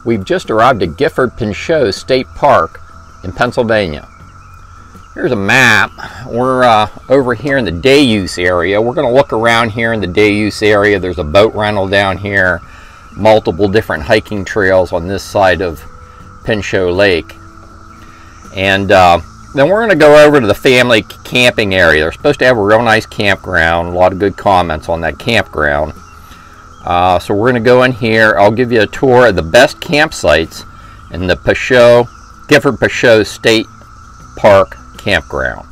We've just arrived at Gifford Pinchot State Park in Pennsylvania. Here's a map. We're over here in the day use area. We're going to look around here in the day use area. There's a boat rental down here, multiple different hiking trails on this side of Pinchot Lake. And then we're going to go over to the family camping area. They're supposed to have a real nice campground. A lot of good comments on that campground. So we're going to go in here. I'll give you a tour of the best campsites in the Gifford Pinchot State Park campground.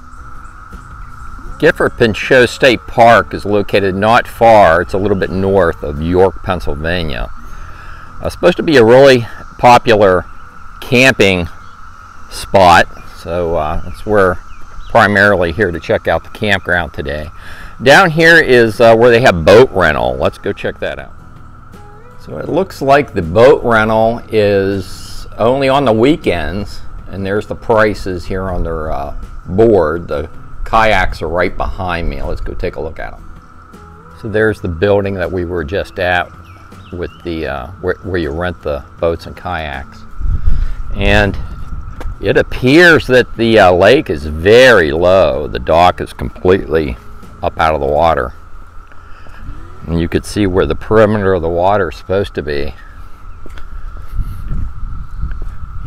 Gifford Pinchot State Park is located not far. It's a little bit north of York, Pennsylvania. It's supposed to be a really popular camping spot, so that's where primarily here to check out the campground today. Down here is where they have boat rental. Let's go check that out. So it looks like the boat rental is only on the weekends, and there's the prices here on their board. The kayaks are right behind me. Let's go take a look at them. So there's the building that we were just at with the where you rent the boats and kayaks, and it appears that the lake is very low. The dock is completely up out of the water, and you could see where the perimeter of the water is supposed to be.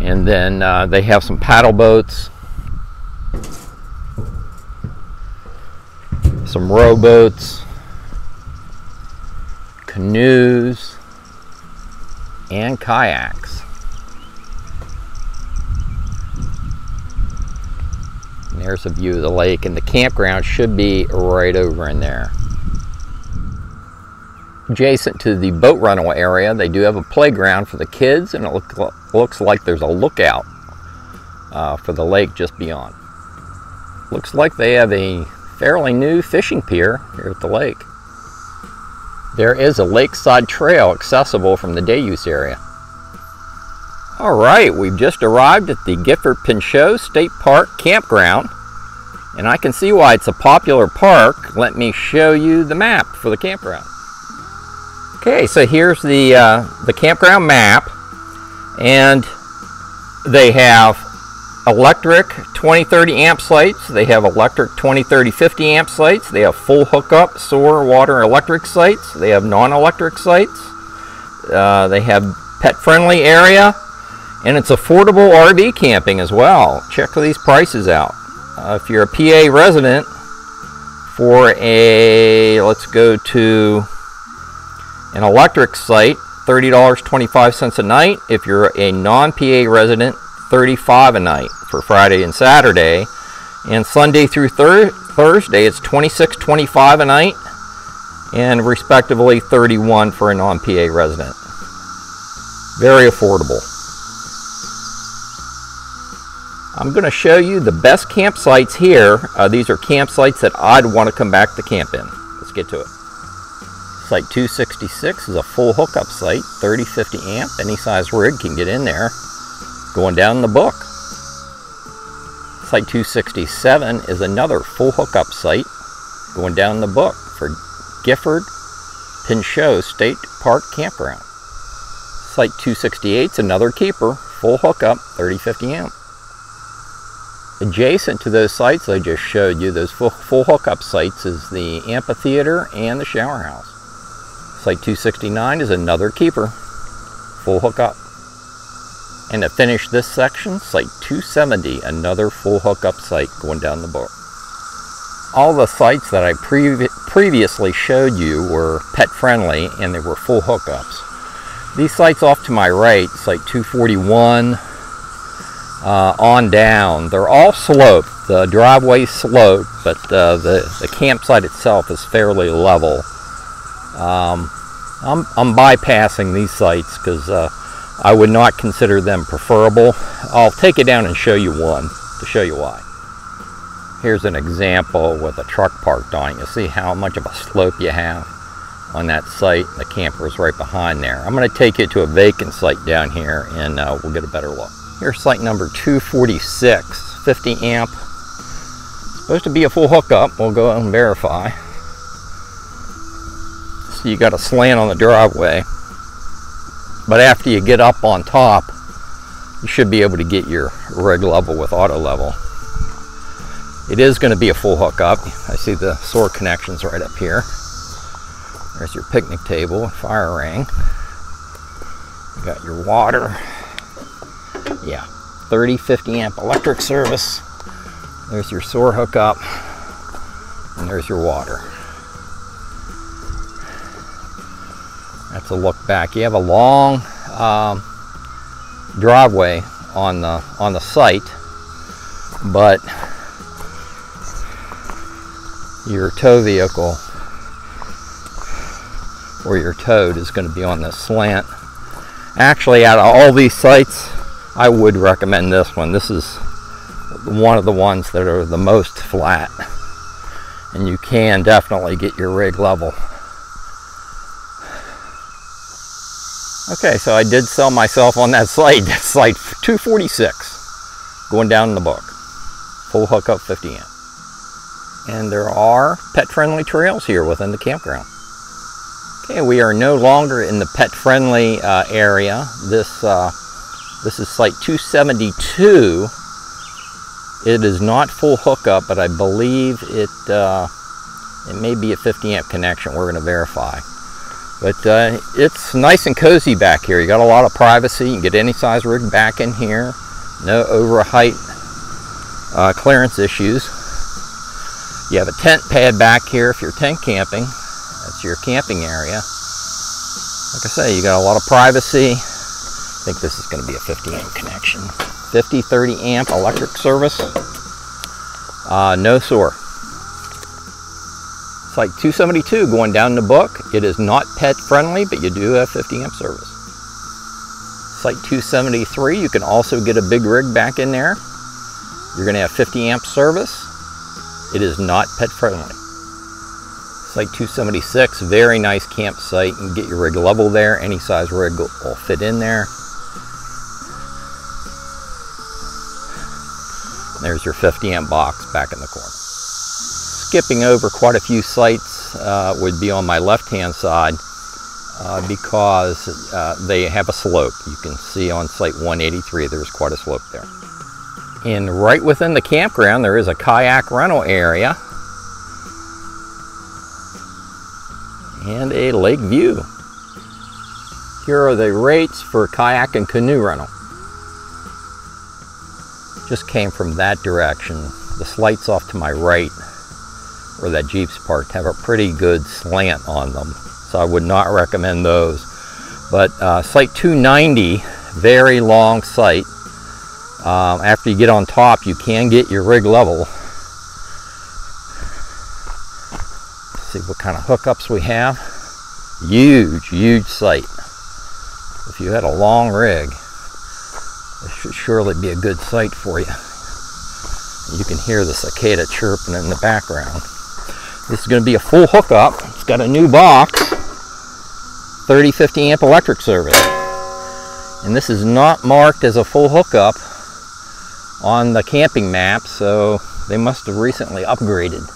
And then they have some paddle boats, some rowboats, canoes, and kayaks. And there's a view of the lake, and the campground should be right over in there. Adjacent to the boat rental area, they do have a playground for the kids, and it looks like there's a lookout for the lake just beyond. Looks like they have a fairly new fishing pier here at the lake. There is a lakeside trail accessible from the day use area. All right, we've just arrived at the Gifford Pinchot State Park campground, and I can see why it's a popular park. Let me show you the map for the campground. Okay, so here's the campground map, and they have electric 20-30 amp sites. They have electric 20-30 50 amp sites. They have full hookup sewer, water, electric sites. They have non-electric sites. They have pet-friendly area, and it's affordable RV camping as well. Check these prices out. If you're a PA resident, for a, let's go to an electric site, $30.25 a night. If you're a non-PA resident, $35 a night for Friday and Saturday. And Sunday through Thursday, it's $26.25 a night, and respectively $31 for a non-PA resident. Very affordable. I'm going to show you the best campsites here. These are campsites that I'd want to come back to camp in. Let's get to it. Site 266 is a full hookup site, 30-50 amp. Any size rig can get in there. Going down the book. Site 267 is another full hookup site, going down the book for Gifford Pinchot State Park Campground. Site 268 is another keeper, full hookup, 30-50 amp. Adjacent to those sites I just showed you, those full hookup sites, is the amphitheater and the shower house. Site 269 is another keeper, full hookup. And to finish this section, Site 270, another full hookup site going down the book. All the sites that I previously showed you were pet friendly, and they were full hookups. These sites off to my right, Site 241 on down, they're all sloped. The driveway's sloped, but the campsite itself is fairly level. I'm bypassing these sites because I would not consider them preferable. I'll take it down and show you one to show you why. Here's an example with a truck parked on it. You see how much of a slope you have on that site. The camper is right behind there. I'm going to take you to a vacant site down here, and we'll get a better look. Here's site number 246, 50 amp. Supposed to be a full hookup. We'll go and verify. So you got a slant on the driveway. But after you get up on top, you should be able to get your rig level with auto level. It is going to be a full hookup. I see the SOAR connections right up here. There's your picnic table and fire ring. You got your water. Yeah, 30-50 amp electric service. There's your SOAR hookup. And there's your water. That's a look back. You have a long driveway on the site, but your tow vehicle or your toad is going to be on this slant. Actually, out of all these sites, I would recommend this one. This is one of the ones that are the most flat, and you can definitely get your rig level. Okay, so I did sell myself on that site. That's site 246, going down in the book. Full hookup, 50 amp. And there are pet-friendly trails here within the campground. Okay, we are no longer in the pet-friendly area. This is site 272. It is not full hookup, but I believe it may be a 50 amp connection. We're going to verify. But it's nice and cozy back here. You got a lot of privacy. You can get any size rig back in here. No over height clearance issues. You have a tent pad back here if you're tent camping. That's your camping area. Like I say, you got a lot of privacy. I think this is going to be a 50 amp connection. 50-30 amp electric service. No SOAR. Site 272 going down the book. It is not pet friendly, but you do have 50 amp service. Site 273, you can also get a big rig back in there. You're going to have 50 amp service. It is not pet friendly. Site 276, very nice campsite. You can get your rig level there. Any size rig will fit in there. There's your 50 amp box back in the corner. Skipping over quite a few sites would be on my left hand side because they have a slope. You can see on site 183 there's quite a slope there. And right within the campground there is a kayak rental area and a lake view. Here are the rates for kayak and canoe rental. Just came from that direction. The slights off to my right, where that Jeep's parked, have a pretty good slant on them, so I would not recommend those. But site 290, very long site. After you get on top, you can get your rig level. Let's see what kind of hookups we have. Huge site. If you had a long rig, this should surely be a good site for you. You can hear the cicada chirping in the background. This is going to be a full hookup. It's got a new box, 30-50 amp electric service. And this is not marked as a full hookup on the camping map, so they must have recently upgraded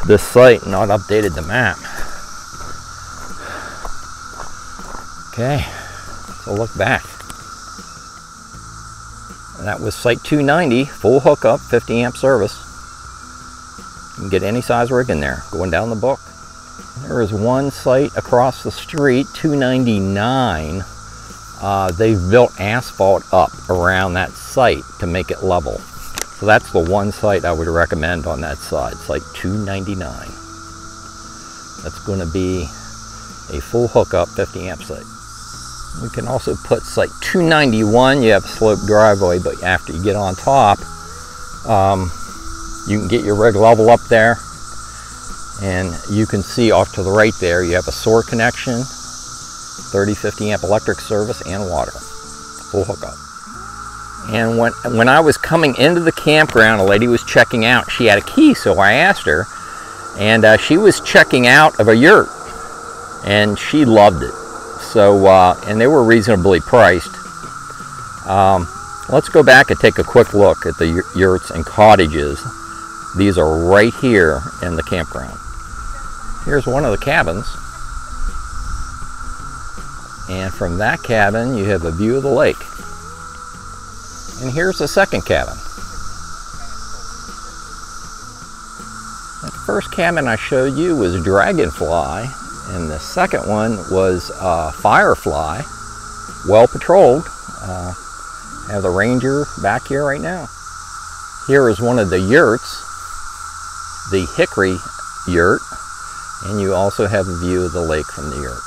this site and not updated the map. Okay, so look back. That was site 290, full hookup, 50 amp service. You can get any size rig in there, going down the book. There is one site across the street, 299. They've built asphalt up around that site to make it level. So that's the one site I would recommend on that side, site 299. That's going to be a full hookup 50 amp site. We can also put site 291. You have a sloped driveway, but after you get on top, you can get your rig level up there, and you can see off to the right there you have a SOAR connection, 30-50 amp electric service, and water. Full hookup. And when I was coming into the campground, a lady was checking out. She had a key, so I asked her, and she was checking out of a yurt, and she loved it. So, and they were reasonably priced. Let's go back and take a quick look at the yurts and cottages. These are right here in the campground. Here's one of the cabins. And from that cabin, you have a view of the lake. And here's the second cabin. The first cabin I showed you was Dragonfly, and the second one was Firefly, well patrolled. I have the Ranger back here right now. Here is one of the yurts, the Hickory yurt, and you also have a view of the lake from the yurt.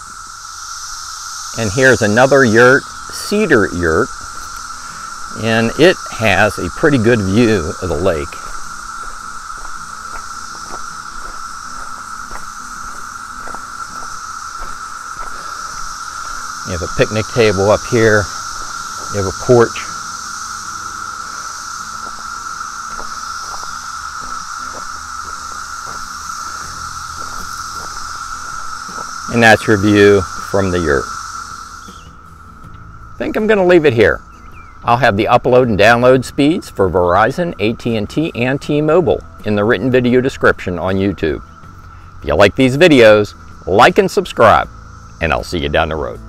And here's another yurt, Cedar Yurt, and it has a pretty good view of the lake. You have a picnic table up here, you have a porch. And that's your view from the yurt. I think I'm going to leave it here. I'll have the upload and download speeds for Verizon, AT&T, and T-Mobile in the written video description on YouTube. If you like these videos, like and subscribe, and I'll see you down the road.